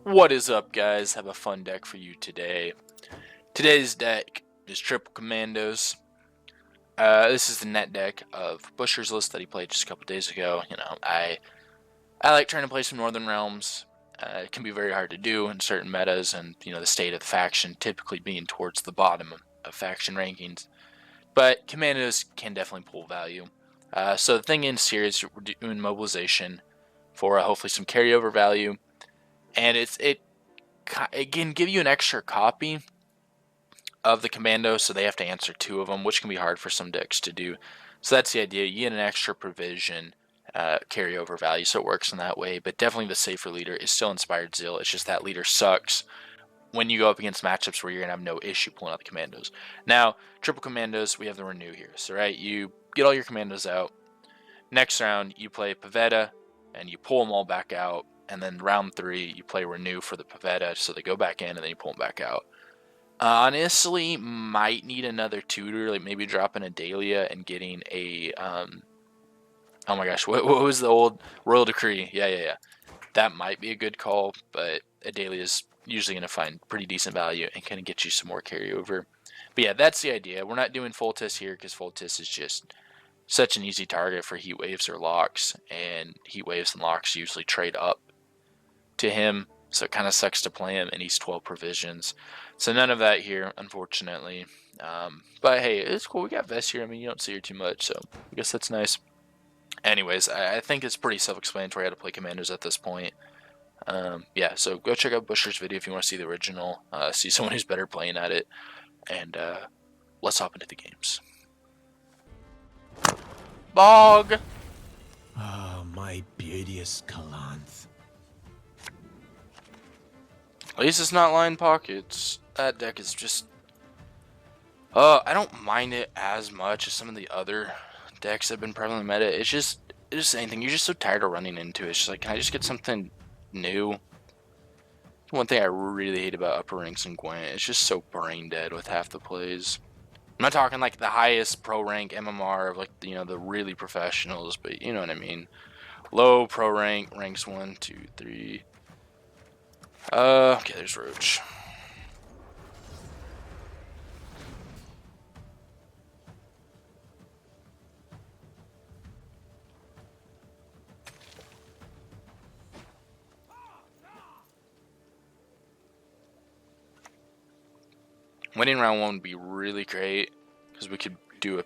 What is up, guys? Have a fun deck for you today. Today's deck is Triple Commandos. This is the net deck of Bushr's list that he played just a couple days ago. You know, I like trying to play some Northern Realms. It can be very hard to do in certain metas, and the state of the faction typically being towards the bottom of faction rankings. But Commandos can definitely pull value. So the thing is here is we're doing mobilization for hopefully some carryover value. And it can give you an extra copy of the Commando, so they have to answer 2 of them, which can be hard for some decks to do. So that's the idea. You get an extra provision carryover value, so it works in that way. But definitely the safer leader is still Inspired Zeal. It's just that leader sucks when you go up against matchups where you're going to have no issue pulling out the Commandos. Now, Triple Commandos, we have the Renew here. So, right, you get all your Commandos out. Next round, you play Pavetta, and you pull them all back out. And then round 3, you play Renew for the Pavetta, so they go back in, and then you pull them back out. Honestly, might need another tutor, like maybe dropping a Dahlia and getting a, oh my gosh, what was the old Royal Decree? Yeah. That might be a good call, but a Dahlia is usually going to find pretty decent value and kind of get you some more carryover. But yeah, that's the idea. We're not doing Foltest here because Foltest is just such an easy target for heat waves or locks, and heat waves and locks usually trade up to him, so it kind of sucks to play him, and he's 12 provisions. So none of that here, unfortunately. But hey, it's cool. We got Vest here. I mean, you don't see her too much, so I guess that's nice. Anyways, I think it's pretty self-explanatory how to play Commandos at this point. Yeah, so go check out Bushr's video if you want to see the original, see someone who's better playing at it, and let's hop into the games. Bog! Ah, my beauteous Calanth. At least it's not line pockets. That deck is just... I don't mind it as much as some of the other decks that have been prevalent in meta. It's just anything. You're just so tired of running into it. It's just like, can I just get something new? One thing I really hate about upper ranks in Gwent, it's just so brain dead with half the plays. I'm not talking like the highest pro rank MMR of like the really professionals, but you know what I mean. Low pro rank, ranks 1, 2, 3. Okay, there's Roach. Winning round 1 would be really great, because we could do a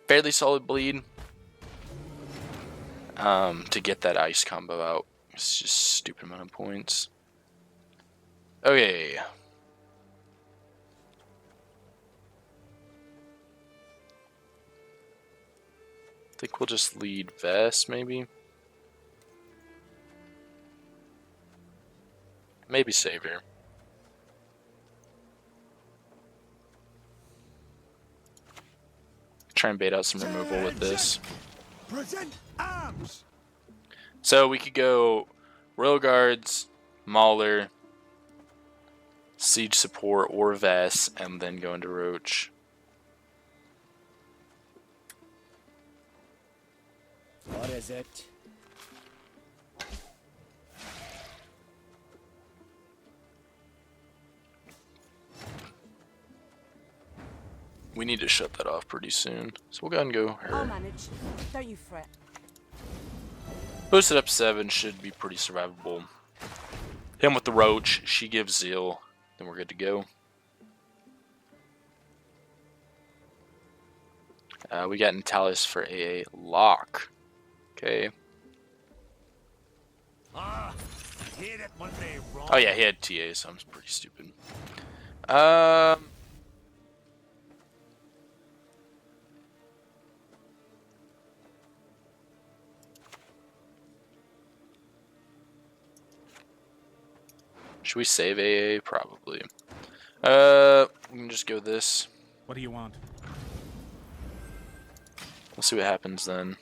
fairly solid bleed to get that ice combo out. It's just a stupid amount of points. Okay. I think we'll just lead Vest, maybe. Maybe Savior. Try and bait out some removal with this. Present arms. So we could go Royal Guards, Mauler, Siege Support, or Vest, and then go into Roach. What is it? We need to shut that off pretty soon. So we'll go ahead and go I'll her. manage. Don't you fret. Boosted up 7 should be pretty survivable. Him with the Roach, she gives Zeal, then we're good to go. We got Natalis for AA Lock. Okay. Ah, hit it when they wrong. Oh yeah, he had TA, so I'm pretty stupid. Should we save AA? Probably. We can just go this. What do you want? We'll see what happens then.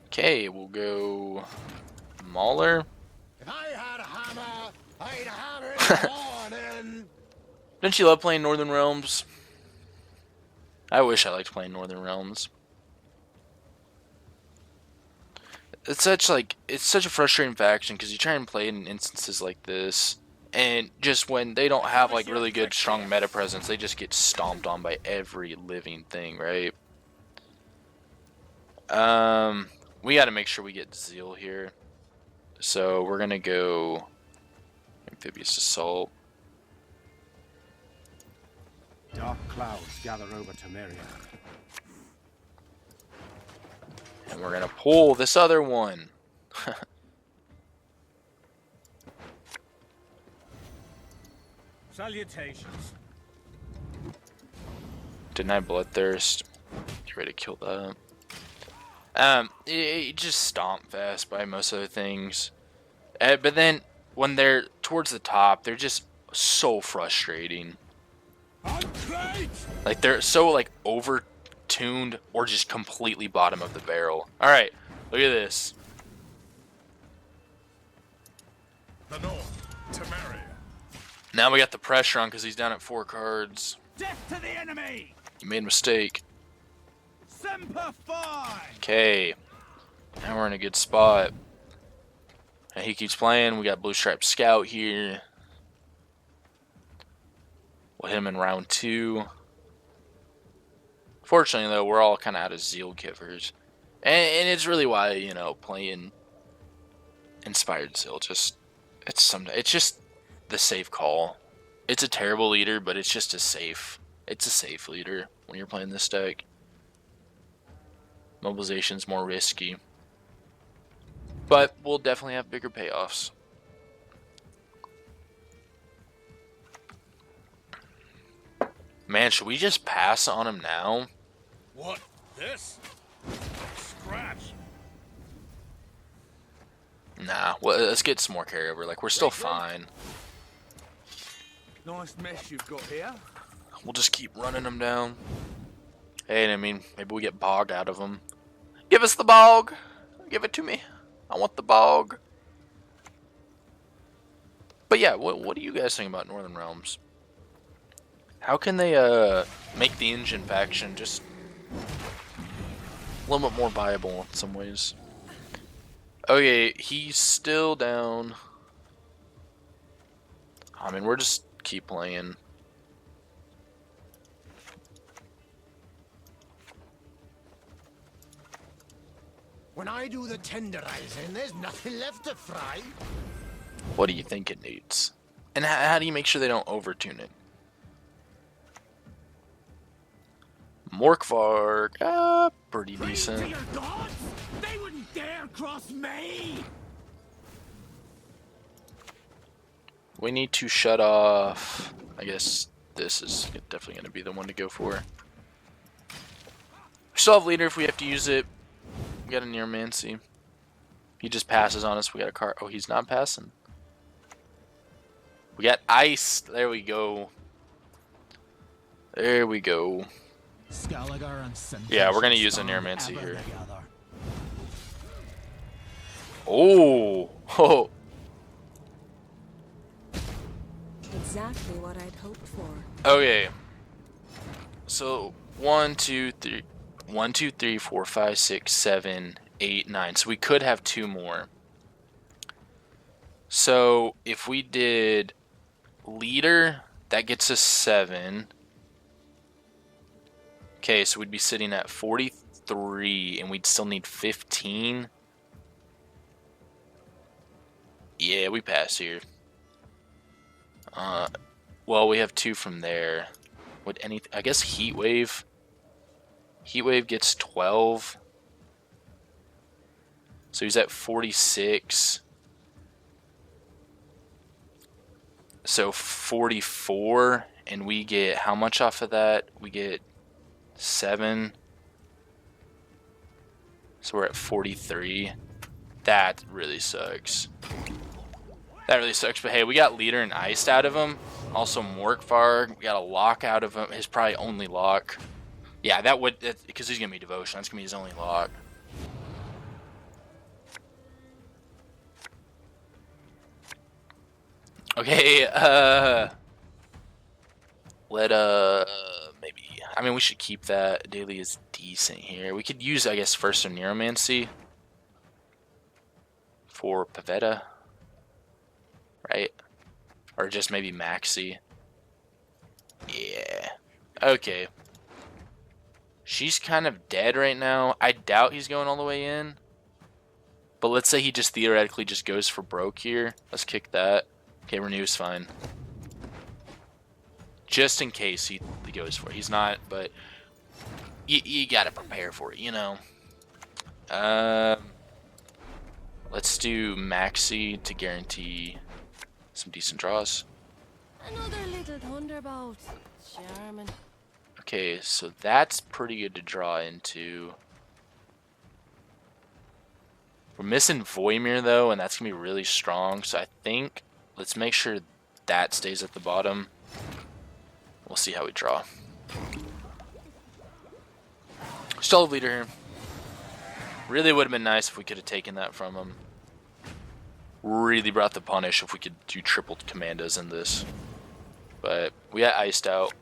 Okay, we'll go Mauler. If I had a hammer, I'd hammer in the morning. Don't you love playing Northern Realms? I wish I liked playing Northern Realms. It's such a frustrating faction because you try and play it in instances like this, and just when they don't have like really good strong meta presence, they just get stomped on by every living thing, right? We got to make sure we get zeal here, so we're gonna go amphibious assault. Dark clouds gather over Temeria. And we're gonna pull this other one. Salutations. Deny bloodthirst. Get ready to kill that. It just stomp fast by most other things. But then when they're towards the top, they're just so frustrating. Like they're so like over-tuned or just completely bottom of the barrel. All right, look at this. The North, Temeria. Now we got the pressure on because he's down at 4 cards. Death to the enemy! You made a mistake. Semper Fi! Okay, now we're in a good spot. And he keeps playing. We got Blue Stripe Scout here. We'll hit him in round 2. Fortunately, though, we're all kind of out of zeal givers. And it's really why, you know, playing Inspired Zeal it's just the safe call. It's a terrible leader, but it's just a safe leader when you're playing this deck. Mobilization's more risky. But we'll definitely have bigger payoffs. Man, should we just pass on him now? What? This? Scratch. Nah, well, let's get some more carryover. Like, we're still fine. Nice mess you've got here. We'll just keep running them down. Hey, I mean, maybe we get bog out of them. Give us the bog! Give it to me. I want the bog. But yeah, what do you guys think about Northern Realms? How can they make the engine faction just a little bit more viable in some ways? Okay, he's still down. I mean, we're just keep playing. When I do the tenderizing, there's nothing left to fry. What do you think it needs? And how do you make sure they don't overtune it? Morkvarg, pretty decent. Your gods? They wouldn't dare cross me! We need to shut off. I guess this is definitely going to be the one to go for. We still have leader if we have to use it. We got a Nearmancy. He just passes on us. We got a car. Oh, he's not passing. We got ice. There we go. There we go. Yeah, we're going to use a Nearmancy here. Oh! Oh! Exactly what I'd hoped for. Okay. So 1, 2, 3, 1, 2, 3, 4, 5, 6, 7, 8, 9. So we could have 2 more. So if we did leader, that gets us 7. Okay, so we'd be sitting at 43, and we'd still need 15. Yeah, we pass here. Well, we have 2 from there. Would anything? I guess Heat Wave. Heat Wave gets 12. So he's at 46. So 44, and we get how much off of that? We get 7. So we're at 43. That really sucks. That really sucks, but hey, we got leader and iced out of him. Also Morkvarg, we got a lock out of him. His probably only lock. Yeah, that would, because he's gonna be devotion. That's gonna be his only lock. Okay, Let maybe. I mean, we should keep that. Daily is decent here. We could use, I guess, first or Neuromancy for Pavetta, right? Or just maybe Maxi. Yeah. Okay. She's kind of dead right now. I doubt he's going all the way in. But let's say he just theoretically just goes for broke here. Let's kick that. Okay, Renew's fine. Just in case he goes for it. He's not, but you gotta prepare for it, you know. Let's do Maxi to guarantee some decent draws. Another little thunderbolt. Charmin. Okay, so that's pretty good to draw into. We're missing Voimir though, and that's gonna be really strong. So I think let's make sure that stays at the bottom. We'll see how we draw. Still a leader here. Really would have been nice if we could have taken that from him. Really brought the punish if we could do triple commandos in this. But we got iced out.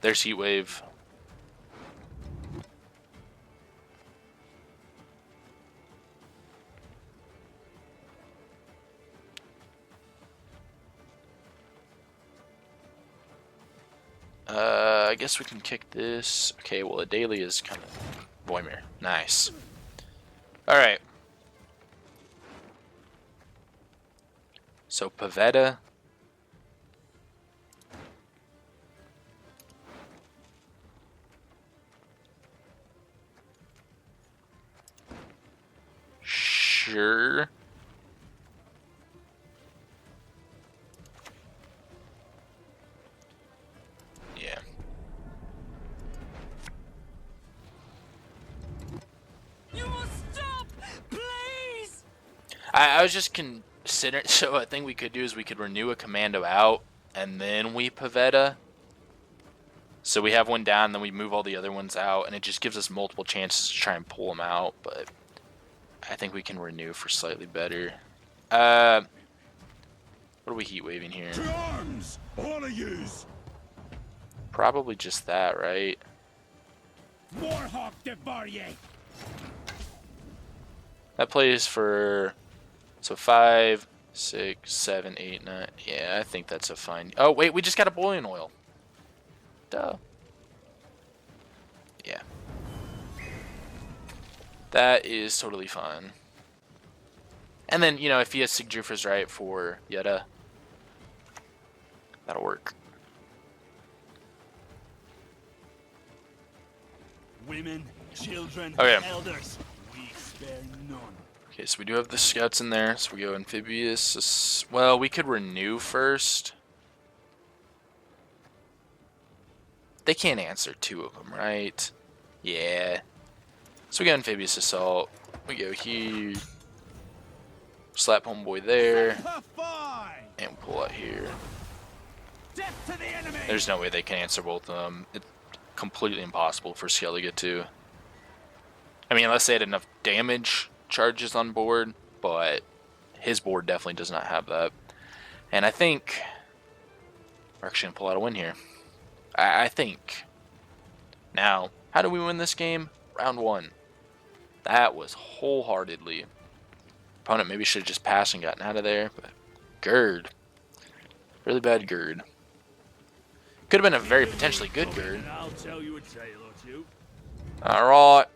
There's Heatwave. I guess we can kick this. Okay, well, the daily is kind of Voimir. Nice. Alright. So, Pavetta. Sure. Yeah. You must stop, please. I was just considering. So, a thing we could do is we could renew a commando out and then we Pavetta. So we have one down, then we move all the other ones out, and it just gives us multiple chances to try and pull them out. But I think we can renew for slightly better. What are we heat waving here? To arms, all of yous. Probably just that, right? Warhawk de Barrier. That plays for so 5, 6, 7, 8, 9. Yeah, I think that's a fine. Oh wait, we just got a boiling oil. Duh. Yeah. That is totally fine. And then, you know, if he has Sigjufa's right for Yetta, that'll work. Women, children, Okay. elders, we spare none. Okay, so we do have the scouts in there. So we go amphibious. Well, we could renew first. They can't answer 2 of them, right? Yeah. So we got amphibious assault. We go here. Slap homeboy there. And pull out here. Death to the enemy! There's no way they can answer both of them. It's completely impossible for Scale to get to. I mean, unless they had enough damage charges on board, but his board definitely does not have that. And I think we're actually going to pull out a win here. I think. Now, how do we win this game? Round 1. That was wholeheartedly. Opponent maybe should have just passed and gotten out of there, but Gerd. Really bad Gerd. Could have been a very potentially good Gerd. And I'll tell you a tale or two. Alright.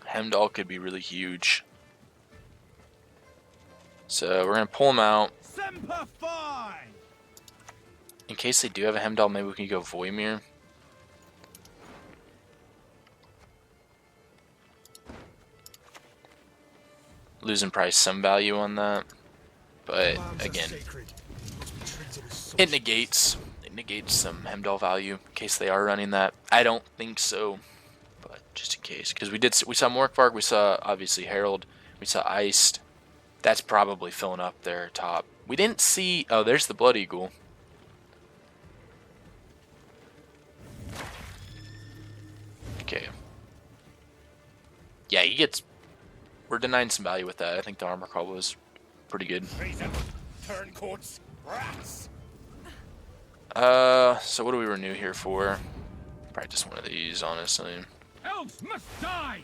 Hemdall could be really huge. So we're going to pull him out. Semper Fi! In case they do have a Hemdall, maybe we can go Voimir. Losing probably some value on that. But again, it negates some Hemdall value in case they are running that. I don't think so, but just in case, because we saw Morkvarg, we saw obviously Herald, we saw Iced. That's probably filling up their top. We didn't see. Oh, there's the Blood Eagle. Yeah, he gets... We're denying some value with that. I think the armor call was pretty good. Treason. Turncoats. Rats. So what do we renew here for? Probably just one of these, honestly. Elves must die!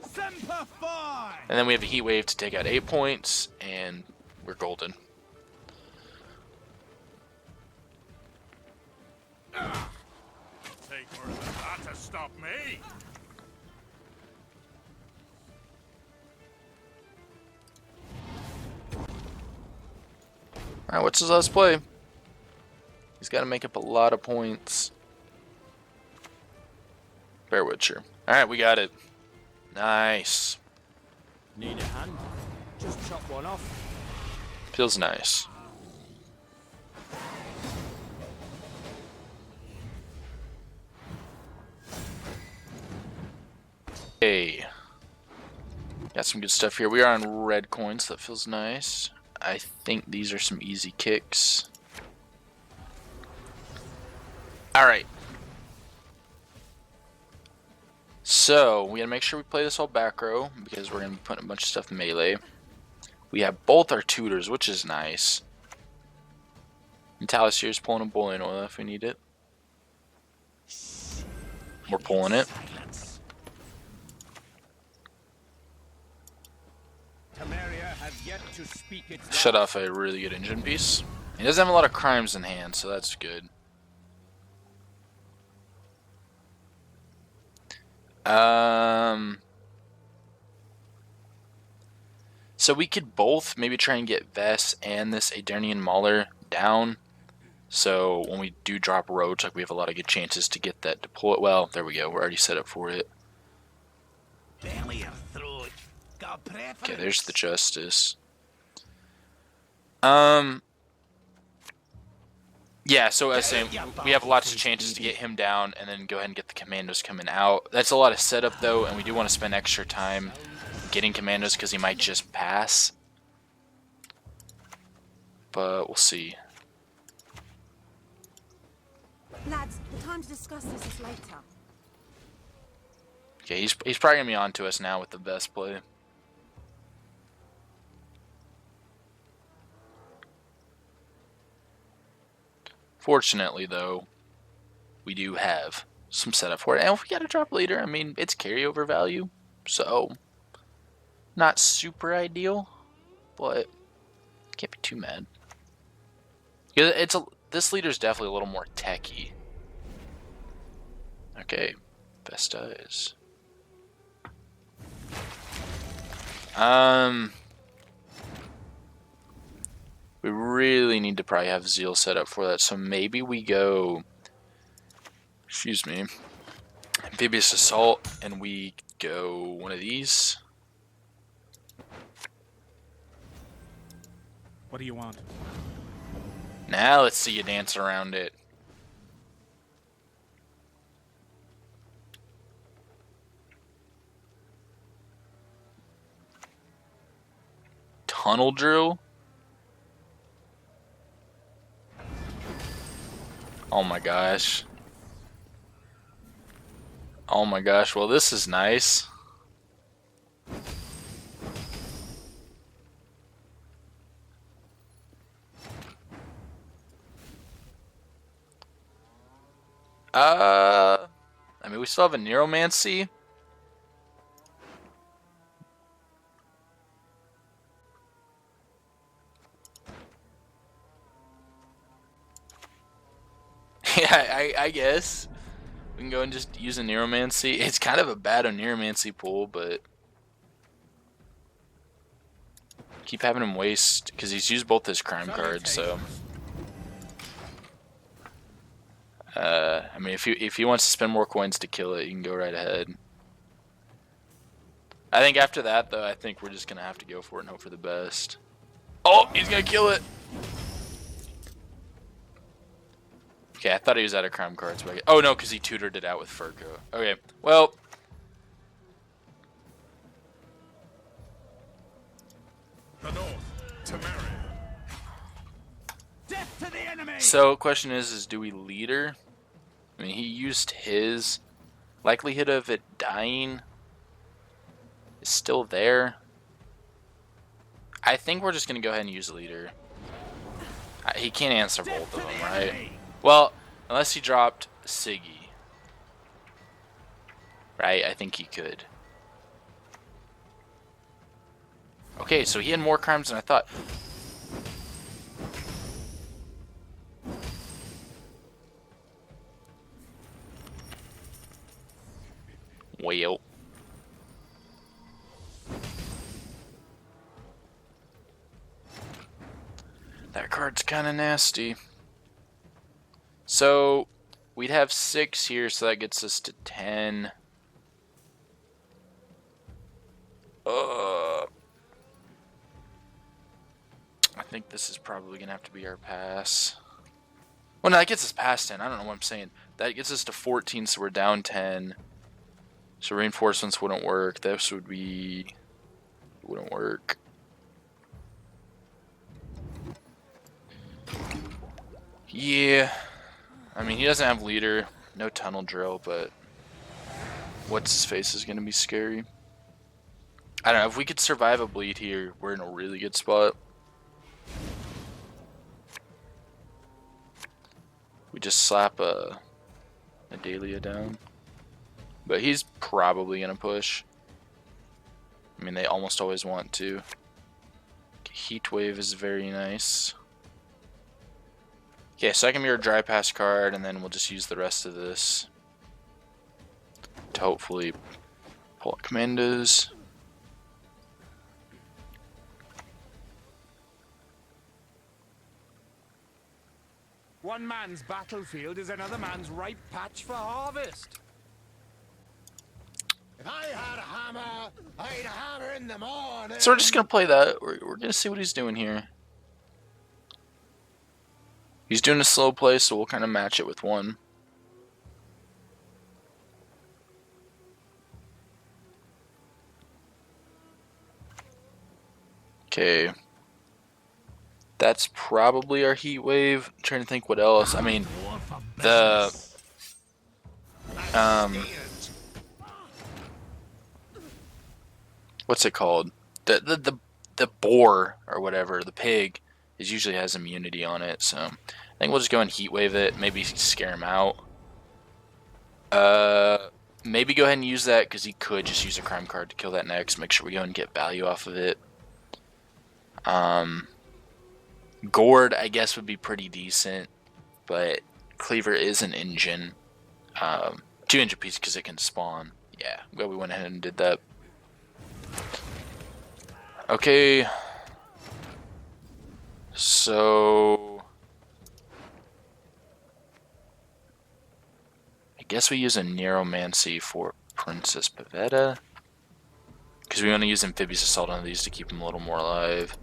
Semper Fi! And then we have a heat wave to take out 8 points, and we're golden. Take more than that to stop me. Alright, what's his last play? He's got to make up a lot of points. Bear Witcher. Alright, we got it. Nice. Need a hand? Just chop one off. Feels nice. Hey. Got some good stuff here. We are on red coins, so that feels nice. I think these are some easy kicks. Alright. So, we gotta make sure we play this all back row, because we're gonna be putting a bunch of stuff in melee. We have both our tutors, which is nice. And Talus here is pulling a boiling oil if we need it. We're pulling it. Temeria has yet to speak its Shut off a really good engine piece. He doesn't have a lot of crimes in hand, so that's good. So we could both maybe try and get Vess and this Adernian Mauler down. So when we do drop roach, like we have a lot of good chances to get that to pull it. Well, there we go. We're already set up for it. Belly or throat. Got preference. Okay, there's the Justice. Yeah, so as saying, we have lots of chances to get him down and then go ahead and get the Commandos coming out. That's a lot of setup though, and we do want to spend extra time getting Commandos because he might just pass. But we'll see. Lads, the time to discuss this is later. Okay, he's probably going to be on to us now with the best play. Fortunately, though, we do have some setup for it. And if we got to drop leader, I mean, it's carryover value. So, not super ideal, but can't be too mad. This leader's definitely a little more techy. Okay, Vesta is... We really need to probably have zeal set up for that, so maybe we go... Excuse me. Amphibious Assault, and we go one of these. What do you want? Now let's see you dance around it. Tunnel drill? Oh my gosh. Oh my gosh, well this is nice. I mean we still have a Neuromancy. Yeah, I guess. We can go and just use a Neuromancy. It's kind of a bad Neuromancy pool, but... Keep having him waste, because he's used both his crime cards, so... I mean, if he wants to spend more coins to kill it, you can go right ahead. I think after that, though, I think we're just going to have to go for it and hope for the best. Oh, he's going to kill it! Okay, I thought he was out of crime cards. But oh, no, because he tutored it out with Furco. Okay, well... The north, Temeria. Death to the enemy! So, question is do we leader? I mean, he used his likelihood of it dying is still there. I think we're just going to go ahead and use leader. He can't answer both of them, right? Well, unless he dropped Siggy. Right? I think he could. Okay, so he had more crimes than I thought. Well. That card's kind of nasty. So, we'd have 6 here, so that gets us to 10. I think this is probably going to have to be our pass. Well, no, that gets us past 10. I don't know what I'm saying. That gets us to 14, so we're down 10. So reinforcements wouldn't work. This would be... wouldn't work. Yeah. I mean, he doesn't have leader. No tunnel drill, but... what's his face is going to be scary. I don't know. If we could survive a bleed here, we're in a really good spot. We just slap a Dahlia down. But he's probably going to push. I mean, they almost always want to. Heat Wave is very nice. Okay, second mirror dry pass card, and then we'll just use the rest of this to hopefully pull out Commandos. One man's battlefield is another man's ripe patch for harvest. If I had a hammer, I'd hammer in the morning. So we're just going to play that. We're going to see what he's doing here. He's doing a slow play, so we'll kind of match it with one. Okay. That's probably our heat wave. I'm trying to think what else. I mean, the what's it called? The boar or whatever, the pig, is usually has immunity on it. So I think we'll just go and heat wave it. Maybe scare him out. Maybe go ahead and use that because he could just use a crime card to kill that next. Make sure we go and get value off of it. Gourd, I guess, would be pretty decent, but Cleaver is an engine. 2 engine piece because it can spawn. Yeah, I'm glad we went ahead and did that. Okay. So I guess we use a Neuromancy for Princess Pavetta because we want to use Amphibious Assault on these to keep them a little more alive.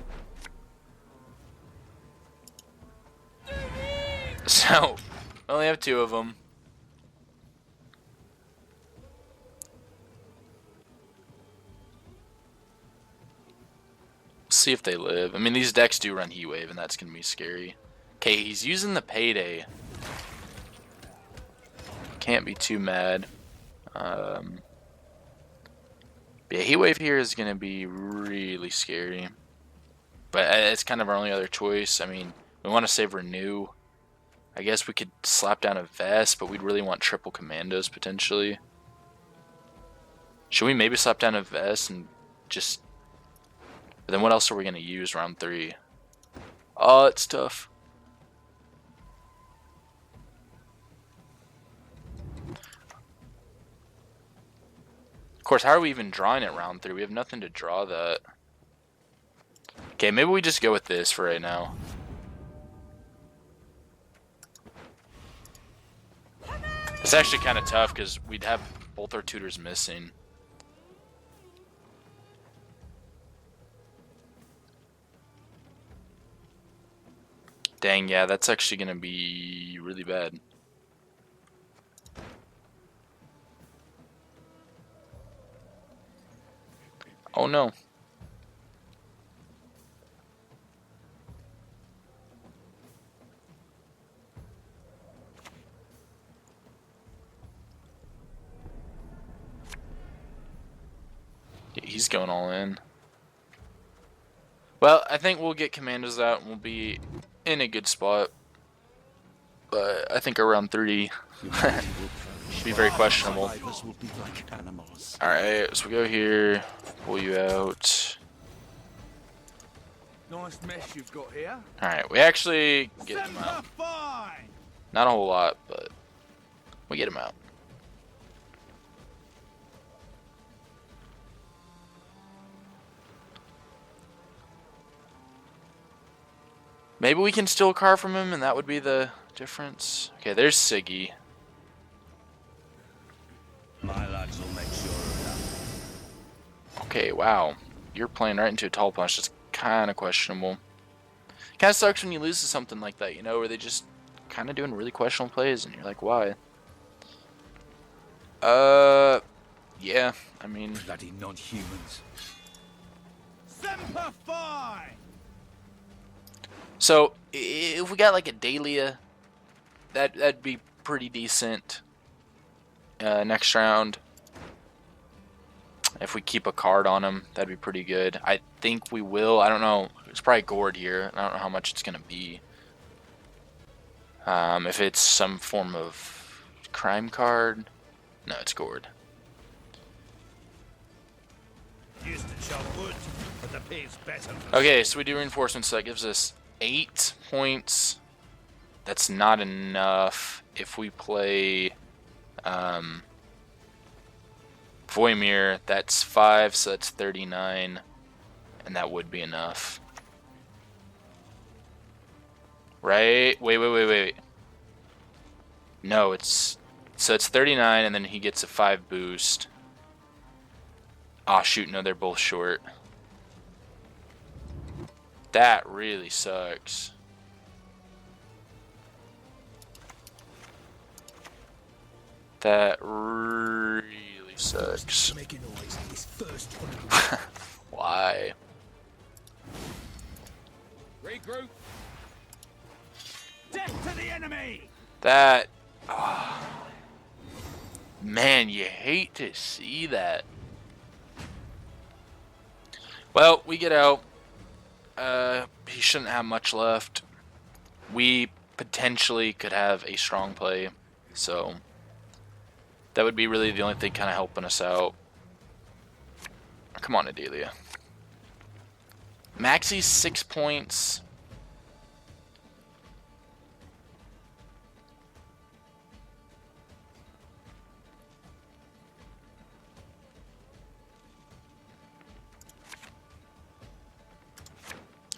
So, I only have 2 of them. See if they live. I mean, these decks do run Heat Wave, and that's going to be scary. Okay, he's using the Payday. Can't be too mad. Yeah, Heat Wave here is going to be really scary. But it's kind of our only other choice. I mean, we want to save Renew. I guess we could slap down a Vest, but we'd really want triple Commandos potentially. Should we maybe slap down a Vest and just... But then what else are we going to use round 3? Oh, it's tough. Of course, how are we even drawing it round 3? We have nothing to draw that. Okay, maybe we just go with this for right now. It's actually kind of tough because we'd have both our tutors missing. Dang, yeah, that's actually going to be really bad. Oh no. he's going all in. Well, I think we'll get Commandos out and we'll be in a good spot. But I think around 30 should be very questionable. Alright, so we go here, pull you out. Nice mess you've got here. Alright, we actually get him out. Not a whole lot, but we get him out. Maybe we can steal a car from him and that would be the difference. Okay, there's Siggy. My lads will make sure of that. Okay, wow. You're playing right into a tall punch. That's kind of questionable. Kind of sucks when you lose to something like that, you know, where they just kind of doing really questionable plays and you're like, why? Yeah, I mean... Bloody non-humans. Semper Fi! So, if we got like a Dahlia, that'd be pretty decent next round. If we keep a card on him, that'd be pretty good. I think we will. I don't know. It's probably Gord here. I don't know how much it's going to be. If it's some form of crime card. No, it's Gord. Used to chop wood, but the pay's better. Okay, so we do reinforcements, so that gives us 8 points. That's not enough. If we play Voimir, that's 5, so that's 39, and that would be enough. Right? Wait. No, it's 39, and then he gets a 5 boost. Ah, shoot, no, they're both short. That really sucks. That really sucks. Making noise in this first Why? Regroup. Death to the enemy! That... Man, you hate to see that. Well, we get out. He shouldn't have much left. We potentially could have a strong play, so that would be really the only thing kind of helping us out. Come on, Adelia. Maxie's 6 points.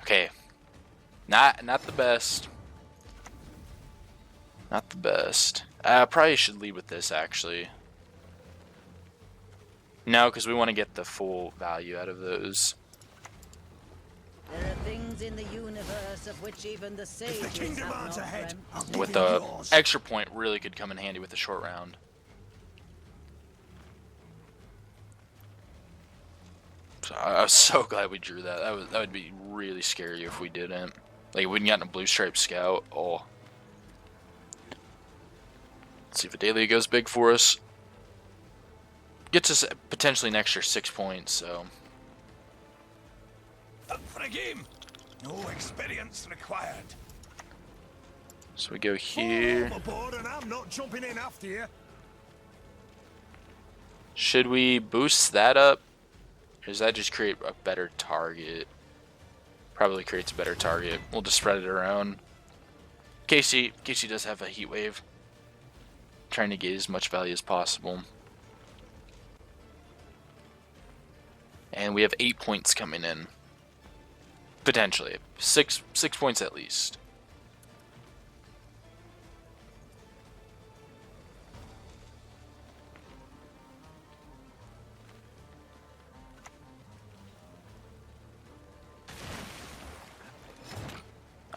Okay, not the best. Not the best. I probably should lead with this actually. No, because we want to get the full value out of those. There are things in the universe of which even the sages have not dreamt. With the extra point, really could come in handy with the short round. So I was so glad we drew that. That would be really scary if we didn't. Like, we wouldn't gotten a blue stripe scout. Oh. Let's see if Adelia goes big for us. Gets us potentially an extra 6 points, so. Up for a game. No experience required. So we go here. overboard and I'm not jumping in after you. Should we boost that up? Or does that just create a better target? Probably creates a better target. We'll just spread it around. Casey does have a heat wave. Trying to get as much value as possible. And we have 8 points coming in. Potentially. 6 points at least.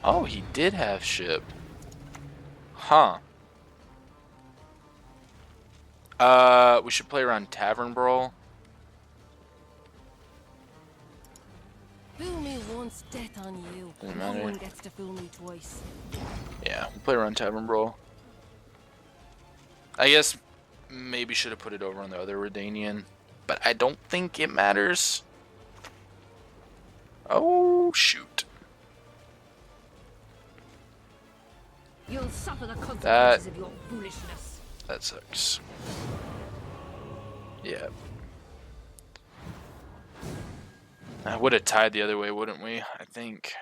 Oh, he did have ship. Huh. We should play around Tavern Brawl. Fool me once, death on you. Doesn't No matter. one gets to fool me twice. Yeah, we'll play around Tavern Brawl. I guess maybe should have put it over on the other Redanian. but I don't think it matters. Oh, shoot. You'll suffer the consequences of your foolishness. That sucks. Yeah. I would have tied the other way, wouldn't we? I think.